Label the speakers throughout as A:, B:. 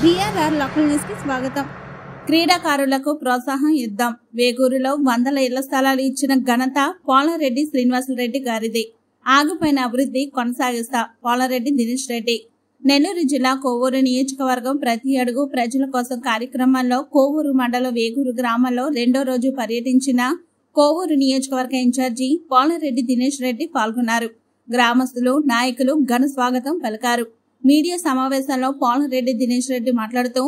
A: BRR local news కి స్వాగతం. క్రీడాకారులకు ప్రోత్సాహం ఇద్దాం. వేగూరులో 100 ఇళ్ల స్థలాలు ఇచ్చిన ఘనత పోలారెడ్డి శ్రీనివాసరెడ్డి గారిది. ఆగిపోయిన అభివృద్ధి కొనసాగిస్తా పోలారెడ్డి దినేష్ రెడ్డి. నెల్లూరు జిల్లా కోవూరు నియోజకవర్గం ప్రతి అడుగు ప్రజల కోసం కార్యక్రమంలో కోవూరు మండలం వేగూరు గ్రామంలో రెండో రోజు పర్యటించిన కోవూరు నియోజకవర్గ ఇన్ఛార్జి పోలారెడ్డి దినేష్ రెడ్డి పాల్గొన్నారు. గ్రామస్తులు, నాయకులు ఘన స్వాగతం పలికారు. మీడియా సమావేశంలో పోలారెడ్డి దినేష్ రెడ్డి మాట్లాడుతూ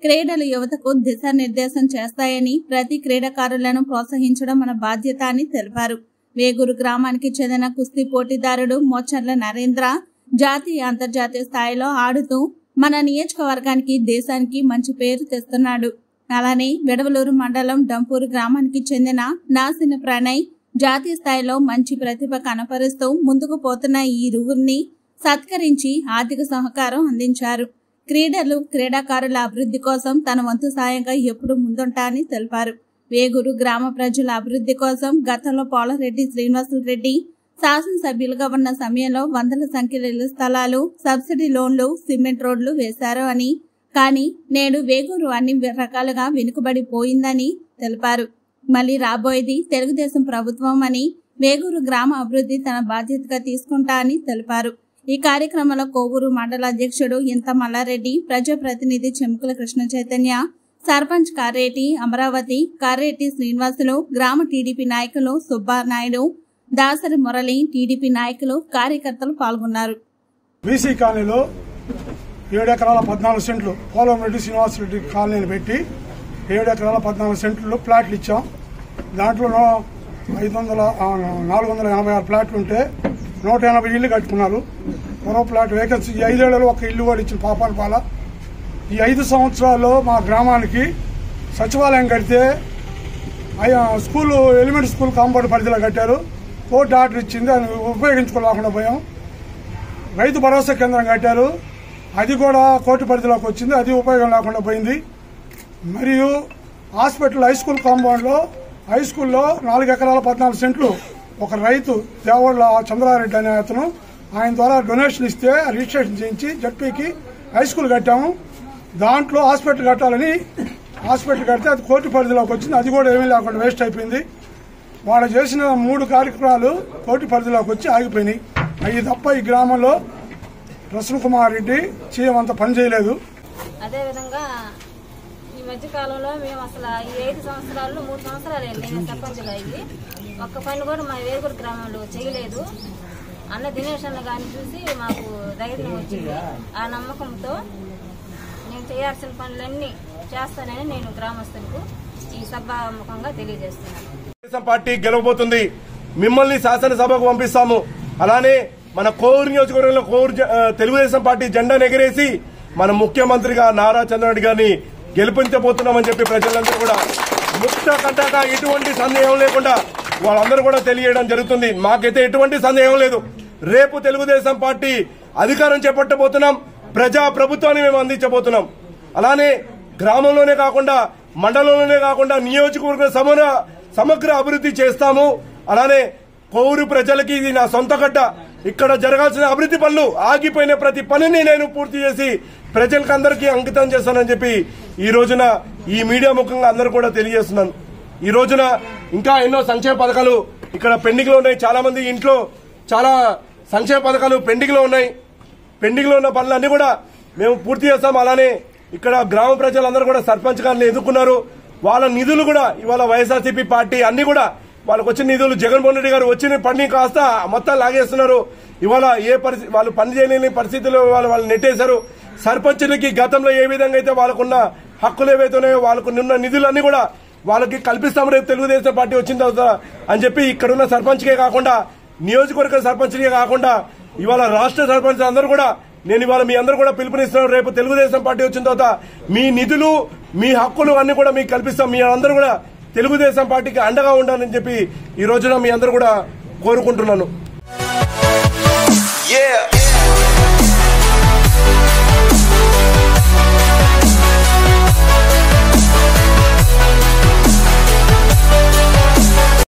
A: క్రీడలు యువతకు దిశానిర్దేశం చేస్తాయని, ప్రతి క్రీడాకారులను ప్రోత్సహించడం మన బాధ్యత అని తెలిపారు. వేగూరు గ్రామానికి చెందిన కుస్తీ పోటీదారుడు మోచర్ల నరేంద్ర జాతీయ, అంతర్జాతీయ స్థాయిలో ఆడుతూ మన నియోజకవర్గానికి, దేశానికి మంచి పేరు తెస్తున్నాడు. అలానే వెడవలూరు మండలం డంపూరు గ్రామానికి చెందిన నాసిన ప్రణయ్ జాతీయ స్థాయిలో మంచి ప్రతిభ కనపరుస్తూ ముందుకు పోతున్న ఈ ఇరువురిని సత్కరించి ఆర్థిక సహకారం అందించారు. క్రీడలు, క్రీడాకారుల అభివృద్ధి కోసం తన వంతు సాయంగా ఎప్పుడు ముందుంటానని తెలిపారు. వేగూరు గ్రామ ప్రజల అభివృద్ధి కోసం గతంలో పోలారెడ్డి శ్రీనివాసరెడ్డి శాసనసభ్యులుగా ఉన్న సమయంలో 100 సంఖ్యలో ఇళ్ల స్థలాలు, సబ్సిడీ లోన్లు, సిమెంట్ రోడ్లు వేశారు అని, కానీ నేడు వేగూరు అన్ని రకాలుగా వెనుకబడిపోయిందని తెలిపారు. మళ్లీ రాబోయేది తెలుగుదేశం ప్రభుత్వం అని, వేగూరు గ్రామ అభివృద్ధి తన బాధ్యతగా తీసుకుంటా అని తెలిపారు. ఈ కార్యక్రమంలో కోవూరు మండల అధ్యక్షుడు ఇంత మల్లారెడ్డి, ప్రజాప్రతినిధి చెముకుల కృష్ణ చైతన్య, సర్పంచ్ కార్రేటి అమరావతి, కార్రేటి శ్రీనివాసులు, గ్రామ టీడీపీ నాయకులు సుబ్బానాయుడు, దాసరి మురళి, టీడీపీ నాయకులు, కార్యకర్తలు పాల్గొన్నారు.
B: బీసీ కాలనీలో 7 ఎకరాల 14 సెంట్లు పోలంరెడ్డి శ్రీనివాసరెడ్డి కాలనీని పెట్టి 7 ఎకరాల 14 సెంట్లు ప్లాట్లు ఇచ్చాం. దాంట్లో 486 ప్లాట్లు ఉంటే 180 ఇళ్లు కట్టుకున్నారు. మరో ప్లాట్ వేకెన్సీ 5 ఏళ్లలో ఒక ఇల్లు కూడా ఇచ్చిన పాపాల పాల. ఈ 5 సంవత్సరాల్లో మా గ్రామానికి సచివాలయం కడితే, స్కూల్, ఎలిమెంటరీ స్కూల్ కాంపౌండ్ పరిధిలో కట్టారు. కోర్టు ఆర్డర్ ఇచ్చింది, అది ఉపయోగించుకోలేకుండా పోయాం. రైతు భరోసా కేంద్రం కట్టారు, అది కూడా కోర్టు పరిధిలోకి వచ్చింది, అది ఉపయోగం లేకుండా పోయింది. మరియు హాస్పిటల్, హై స్కూల్ కాంపౌండ్లో, హై స్కూల్లో 4 ఎకరాల 14 సెంట్లు ఒక రైతు దేవళ్ళ చంద్రారెడ్డి అనే అతను, ఆయన ద్వారా డొనేషన్ ఇస్తే రిజిస్ట్రేషన్ చేయించి జడ్పీకి హై స్కూల్ కట్టాము. దాంట్లో హాస్పిటల్ కట్టాలని హాస్పిటల్ కడితే అది కోర్టు పరిధిలోకి వచ్చింది, అది కూడా ఏమీ లేకుండా వేస్ట్ అయిపోయింది. వాళ్ళు చేసిన 3 కార్యక్రమాలు కోర్టు పరిధిలోకి వచ్చి ఆగిపోయినాయి. అవి తప్ప ఈ గ్రామంలో ప్రసన్న కుమార్ రెడ్డి చేయమంత పని చేయలేదు.
C: అదేవిధంగా ఈ మధ్యకాలంలో మేము అసలు ఈ 5 సంవత్సరాల్లో 3 సంవత్సరాలు నేను సర్పంచ్గా అయ్యి ఒక్క పని కూడా మా వేగూరు గ్రామంలో చేయలేదు. అన్న దినేష్ అన్న గారిని చూసి మాకు ధైర్యం వచ్చింది. ఆ నమ్మకంతో నేను చేయాల్సిన పనులన్నీ చేస్తానని నేను గ్రామస్తులకు ఈ సభాముఖంగా తెలియజేస్తున్నాను.
D: తెలుగుదేశం పార్టీ గెలవబోతుంది, మిమ్మల్ని శాసనసభకు పంపిస్తాము. అలానే మన కోవూరు నియోజకవర్గంలో తెలుగుదేశం పార్టీ జెండాను ఎగరేసి మన ముఖ్యమంత్రిగా నారా చంద్రబాబు గారిని గెలిపించబోతున్నామని చెప్పి ప్రజలందరూ కూడా ముక్త కంటాక ఎటువంటి సందేహం లేకుండా వాళ్ళందరూ కూడా తెలియడం జరుగుతుంది. మాకైతే ఎటువంటి సందేహం లేదు. రేపు తెలుగుదేశం పార్టీ అధికారం చేపట్టబోతున్నాం, ప్రజా ప్రభుత్వాన్ని మేము అందించబోతున్నాం. అలానే గ్రామంలోనే కాకుండా, మండలంలోనే కాకుండా నియోజకవర్గ సమగ్ర అభివృద్ధి చేస్తాము. అలానే కోవూరు ప్రజలకి ఇది నా సొంత గడ్డ, ఇక్కడ జరగాల్సిన అభివృద్ధి పనులు, ఆగిపోయిన ప్రతి పనిని నేను పూర్తి చేసి ప్రజలకు అందరికీ అంకితం చేస్తానని చెప్పి ఈ రోజున ఈ మీడియా ముఖంగా అందరూ కూడా తెలియజేస్తున్నాను. ఈ రోజున ఇంకా ఎన్నో సంక్షేమ పథకాలు ఇక్కడ పెండింగ్ లో ఉన్నాయి. చాలా మంది ఇంట్లో చాలా సంక్షేమ పథకాలు పెండింగ్ లో ఉన్నాయి. పెండింగ్ లో ఉన్న పనులన్నీ కూడా మేము పూర్తి చేస్తాం. అలానే ఇక్కడ గ్రామ ప్రజలందరూ కూడా సర్పంచ్ గారిని ఎదుర్కొన్నారు. వాళ్ళ నిధులు కూడా ఇవాళ వైఎస్ఆర్సీపీ పార్టీ అన్ని కూడా వాళ్ళకు వచ్చిన నిధులు జగన్మోహన్ రెడ్డి గారు వచ్చిన పని కాస్త మొత్తం లాగేస్తున్నారు. ఇవాళ వాళ్ళు పని చేయలేని పరిస్థితుల్లో వాళ్ళు నెట్టేశారు. సర్పంచులకి గతంలో ఏ విధంగా అయితే వాళ్ళకున్న హక్కులు ఏవైతే ఉన్నాయో, వాళ్ళకు ఉన్న నిధులన్నీ కూడా వాళ్ళకి కల్పిస్తాం రేపు తెలుగుదేశం పార్టీ వచ్చిన తర్వాత అని చెప్పి ఇక్కడున్న సర్పంచ్కే కాకుండా, నియోజకవర్గ సర్పంచ్కే కాకుండా ఇవాళ రాష్ట్ర సర్పంచ్ అందరూ కూడా నేను ఇవాళ మీ అందరూ కూడా పిలుపునిస్తున్నాను. రేపు తెలుగుదేశం పార్టీ వచ్చిన తర్వాత మీ నిధులు, మీ హక్కులు అన్ని కూడా మీకు కల్పిస్తాం. మీ అందరూ కూడా తెలుగుదేశం పార్టీకి అండగా ఉండాలని చెప్పి ఈ రోజున మీ అందరూ కూడా కోరుకుంటున్నాను.